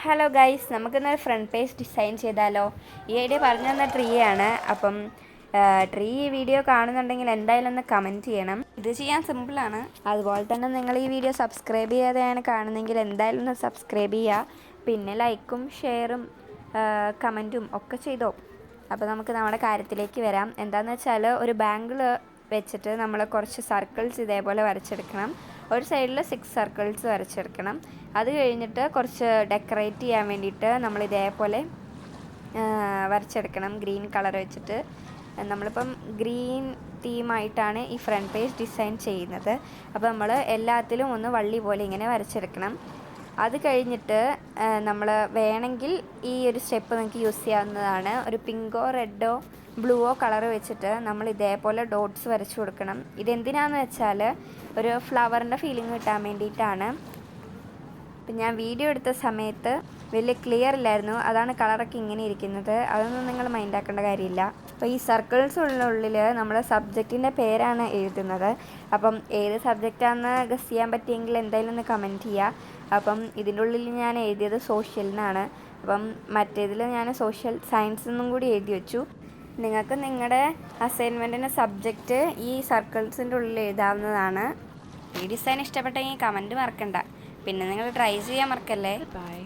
Hello guys, നമുക്കിന്നൊരു front page design ചെയ്താലോ? ഈ ഐഡിയ പറഞ്ഞു തന്ന ട്രീ ആണ്. അപ്പം ട്രീ ഈ വീഡിയോ കാണുന്നുണ്ടെങ്കിൽ എന്തായാലും ഒന്ന് കമൻറ്റ് ചെയ്യണം. ഇത് ചെയ്യാൻ സിമ്പിളാണ്. അതുപോലെ തന്നെ നിങ്ങൾ ഈ വീഡിയോ സബ്സ്ക്രൈബ് ചെയ്യാതെയാണ് കാണുന്നതെങ്കിൽ എന്തായാലും ഒന്ന് സബ്സ്ക്രൈബ് ചെയ്യുക. പിന്നെ ലൈക്കും ഷെയറും കമൻറ്റും ഒക്കെ ചെയ്തോ. അപ്പോൾ നമുക്ക് നമ്മുടെ കാര്യത്തിലേക്ക് വരാം. എന്താണെന്ന് വെച്ചാൽ ഒരു ബാങ്കിൾ വെച്ചിട്ട് നമ്മൾ കുറച്ച് സർക്കിൾസ് ഇതേപോലെ വരച്ചെടുക്കണം. ഒരു സൈഡിൽ 6 സർക്കിൾസ് വരച്ചെടുക്കണം. അത് കഴിഞ്ഞിട്ട് കുറച്ച് ഡെക്കറേറ്റ് ചെയ്യാൻ വേണ്ടിയിട്ട് നമ്മൾ ഇതേപോലെ വരച്ചെടുക്കണം. ഗ്രീൻ കളർ വെച്ചിട്ട് നമ്മളിപ്പം ഗ്രീൻ തീമായിട്ടാണ് ഈ ഫ്രണ്ട് പേജ് ഡിസൈൻ ചെയ്യുന്നത്. അപ്പോൾ നമ്മൾ എല്ലാത്തിലും ഒന്ന് വള്ളി പോലെ ഇങ്ങനെ വരച്ചെടുക്കണം. അത് കഴിഞ്ഞിട്ട് നമ്മൾ വേണമെങ്കിൽ ഈ ഒരു സ്റ്റെപ്പ് നിങ്ങൾക്ക് യൂസ് ചെയ്യാവുന്നതാണ്. ഒരു പിങ്കോ റെഡോ ബ്ലൂവോ കളർ വെച്ചിട്ട് നമ്മൾ ഇതേപോലെ ഡോട്ട്സ് വരച്ചു കൊടുക്കണം. ഇതെന്തിനാന്ന് വെച്ചാൽ ഒരു ഫ്ലവറിൻ്റെ ഫീലിംഗ് കിട്ടാൻ വേണ്ടിയിട്ടാണ്. ഇപ്പം ഞാൻ വീഡിയോ എടുത്ത സമയത്ത് വലിയ ക്ലിയർ ഇല്ലായിരുന്നു, അതാണ് കളറൊക്കെ ഇങ്ങനെ ഇരിക്കുന്നത്. അതൊന്നും നിങ്ങൾ മൈൻഡാക്കേണ്ട കാര്യമില്ല. അപ്പോൾ ഈ സർക്കിൾസുള്ളിൽ നമ്മൾ സബ്ജക്റ്റിൻ്റെ പേരാണ് എഴുതുന്നത്. അപ്പം ഏത് സബ്ജക്റ്റാണെന്ന് ഗസ് ചെയ്യാൻ പറ്റിയെങ്കിൽ എന്തായാലും ഒന്ന് കമൻറ്റ് ചെയ്യുക. അപ്പം ഇതിൻ്റെ ഉള്ളിൽ ഞാൻ എഴുതിയത് സോഷ്യൽ എന്നാണ്. അപ്പം മറ്റേതിൽ ഞാൻ സോഷ്യൽ സയൻസ് എന്നും കൂടി എഴുതി വെച്ചു. നിങ്ങൾക്ക് നിങ്ങളുടെ അസൈൻമെൻറ്റിൻ്റെ സബ്ജക്റ്റ് ഈ സർക്കിൾസിൻ്റെ ഉള്ളിൽ എഴുതാവുന്നതാണ്. ഈ ഡിസൈൻ ഇഷ്ടപ്പെട്ടെങ്കിൽ കമൻറ്റ് മറക്കണ്ട. പിന്നെ നിങ്ങൾ ട്രൈ ചെയ്യാൻ മറക്കല്ലേ. ബൈ.